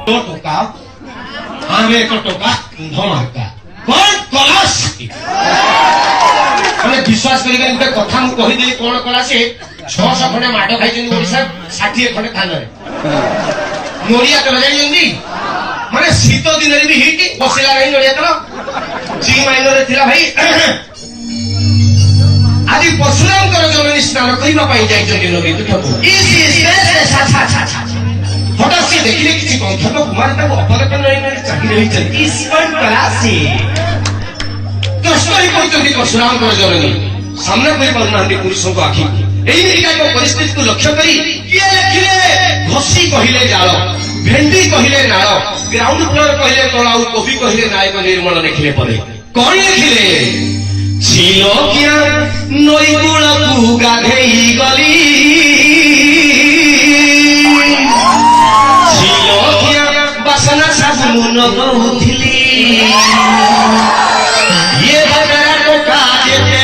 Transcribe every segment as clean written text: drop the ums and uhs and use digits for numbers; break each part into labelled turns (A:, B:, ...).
A: तो टोका आगे एक टोका धमाका कौन कलास मैंने विश्वास करी गोटे कथा मुझे कहीदेली कौन कला से 600 खंडे माड़ खाई ओडिशा 60 खंडे थाना नड़िया तेल जानी माने शीत दिन भी हिट बसला नहीं नड़िया तेल जी माइनर थिला भाई आज परशुराम जननी स्नान करने हठात से देखिले किसी कंठक कुमार अपलकन चाकरी कृष्ण ही कहते परशुराम जननी सामना कर पुरुषों को आखि परिस्थिति को लक्ष्य करी किए लिखिले घसी कहले जाल भेंडी कहले नाल ग्राउंड फ्लोर कहले तलाऊ कवि कहले नायक निर्मल लिखिले परे कौन लिखिले छिलो क्या नई कूलू गाधेई गली छिलो क्या बासना साबुन गौथिली ये बगरा तो काजते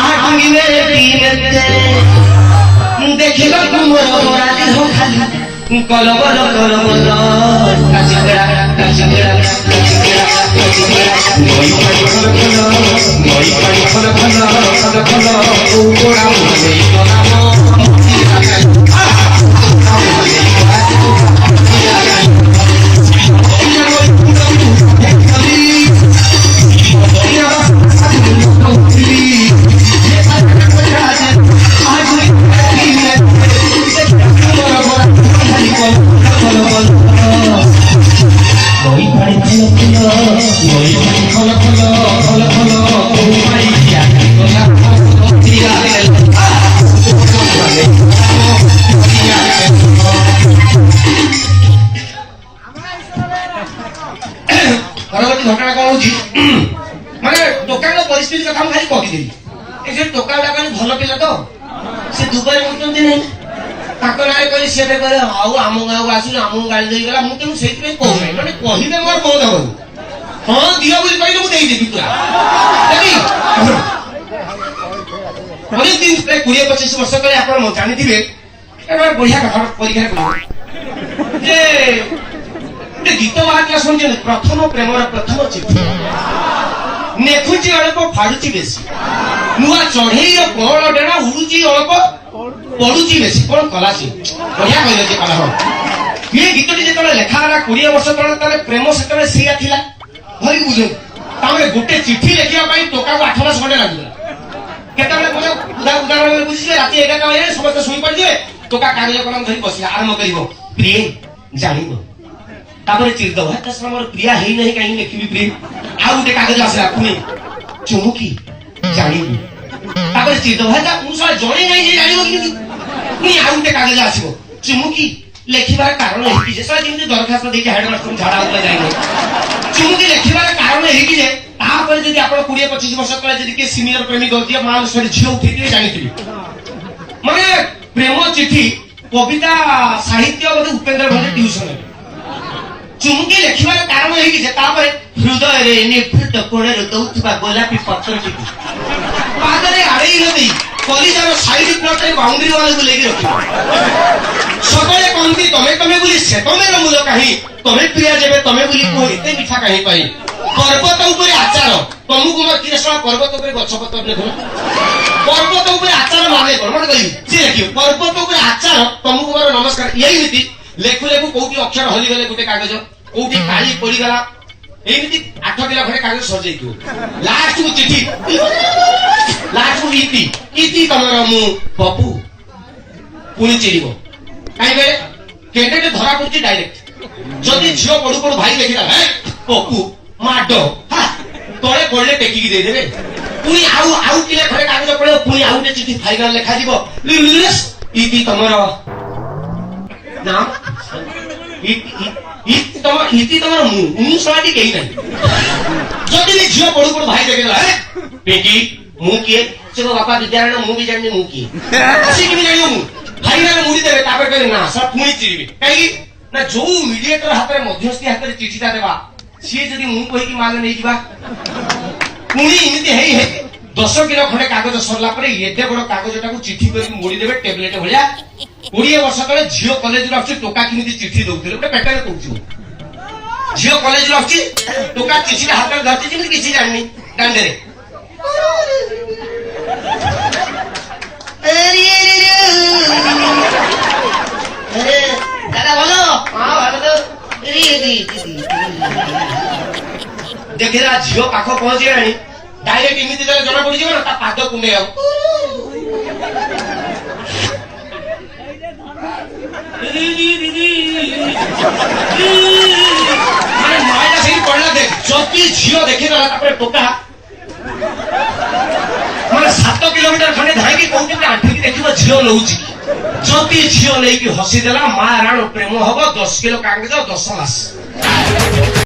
A: आंगी मेरे पीनते देखिलो तुमरो राजी हो खाली कलबल काचिगड़ा नई पानी फल उड़ा घटना कौन माने दुकान परिस्थिति कथा खाली कहीदेली दुकान भल पिला तो से दुबई मुझे नहीं ना कह सी कहे आउ आम गाँव आस आम गाड़ी देगला मुझे से कहूँ मैंने कहे मोर बहुत हम हाँ दिह बोली कहले मुझे पूरा अनेक दिन 20-25 वर्ष तले आप जानी बढ़िया कथा परीक्षा कर गीत बाहर शुणुचे प्रथम प्रेम प्रथम चिठी नेखुची अल्प फाड़ुची बेसी नुआ चढ़ई कौन डेणा उड़ुची अल्प पड़ुची बेसी कौन कला सी बढ़िया कहले कला हम ये गीतटी जो लेखागला 20 वर्ष तले प्रेम से सीआ थिला भरी बुझ गोटे चिठी लिखा टोका को 8 मास खंडे लगला उदाहरण बुझे राति 11 बजे समस्त शुई पड़े टोका कागज कलम धरी बस आरंभ कर प्रिय जान तापर चिरदब है मोर प्रिया है नहीं कहीं लिखी प्रिय आ गोटे कागज आसला पुणी चुमुकी जानी तापर चिरदब है मुझे जड़े नहीं जान पुणी आ गोटे कागज आसो चुमुकी लिखार कारण है जमी दरखास्त देखिए हेडमास्टर झाड़ा होता जाए चुमुकी लिखार कारण है जब आप 20-25 वर्ष तले किए सिनियर प्रेमिक महाराष्ट्र झील उठे जानी माने प्रेम चिठी कविता साहित्य बोधे उपेन्द्र भट्ट ट्यूशन चुमुकी लिखार कारण है हृदय निफृत कोणे दौरा गोलापी पत्र पादे आड़े नदी कलिजार साइड प्लट बाउंड्री वाले को लेकर रख सबले कहती तमें तमें बोली से तमें मूल कहीं तमें प्रिया जेबे तमें बोली कह एत मिठा कहीं पाई पर्वत उपर आचार तुमको मैं किए पर्वत उपर गछपत्र देख पर्वत उपर आचार माने मन कह पर्वत उपर आचार तुमको मोर नमस्कार यही नीति लेखु लेखु कौटी अक्षर हलीगले गोटे कागज कौटी काली पड़ीगला एमती 8 किलो खंडे कागज सजै लास्ट को चिठी लास्ट को इति तमर मु पपू पुणी चिड़ब कहीं कैंडिडेट धरा पड़ी डायरेक्ट जदि झील पढ़ू पढ़ू भाई लिखा है पपू माड तले पड़े टेकिकी देदेवे पुणी आउ किले खंडे कागज पड़े पुणी आउ गोटे चिठी फाइनाल लिखा इति तमर नाम इति तमर मु साटी कहीं नहीं जदि झील पढ़ू पढ़ू भाई देखा है पेटी मु किए से बापा विद्यालय मु भी जानी मु किए आसिक भी जानी मु फाइनाल मुड़ी देवे तापर कहले ना सब पुणी चिरिबे कहीं ना जो मीडिएटर हाथ में मध्यस्थी हाथ में चिठीटा देवा सी जदि मु कहि कि मागे नहीं जिबा पुणी इमिति हेई हे 10 কিলো ଖଣ୍ଡେ କାଗଜ ସରିଲା ପରେ ଏତେ ବଡ କାଗଜଟାକୁ ଚିଠି କରିକି ମୋଡ଼ିଦେବେ ଟେବଲେଟ ଭଳିଆ। 20 ବର୍ଷ ତଳେ ଝିଅ କଲେଜରୁ ଆସୁଛି ଟୋକା କେମିତି ଚିଠି ଦଉଥିଲେ ଗୋଟେ ପେଟରେ କହୁଛୁ। ଝିଅ କଲେଜରୁ ଆସୁଛି ଟୋକା ଚିଠିଟା ହାତରେ ଧରିଛି ଯେମିତି କିଛି ଜାଣିନି ଦାଣ୍ଡରେ।
B: দাদা বলো ভালো তো
A: ଦେଖିଲା ଝିଅ ପାଖ ପହଞ୍ଚିଲାଣି ଡାଇରେକ୍ଟ ଏମିତି ଦେଲେ ଜଣା ପଡିଯିବ ନା ତା ପାଦ କୁଣ୍ଡେଇ ଆଉ। ମାନେ ନଈଟା ସେଇଠି ପଡିଲା ଦେଖ ଯଦି ଝିଅ ଦେଖିଦେଲା ତାପରେ ଟୋକା ମାନେ 7 କିଲୋମିଟର ଖଣ୍ଡେ ଧାଇକି କୋଉଠି ଆଣ୍ଠିକି ଦେଖିବ ଝିଅ ନଉଛି। ଯଦି ଝିଅ ନେଇକି ହସିଦେଲା ମା ରାଣ ପ୍ରେମ ହବ 10 କିଲୋ କାଗଜ 10 ମାସ।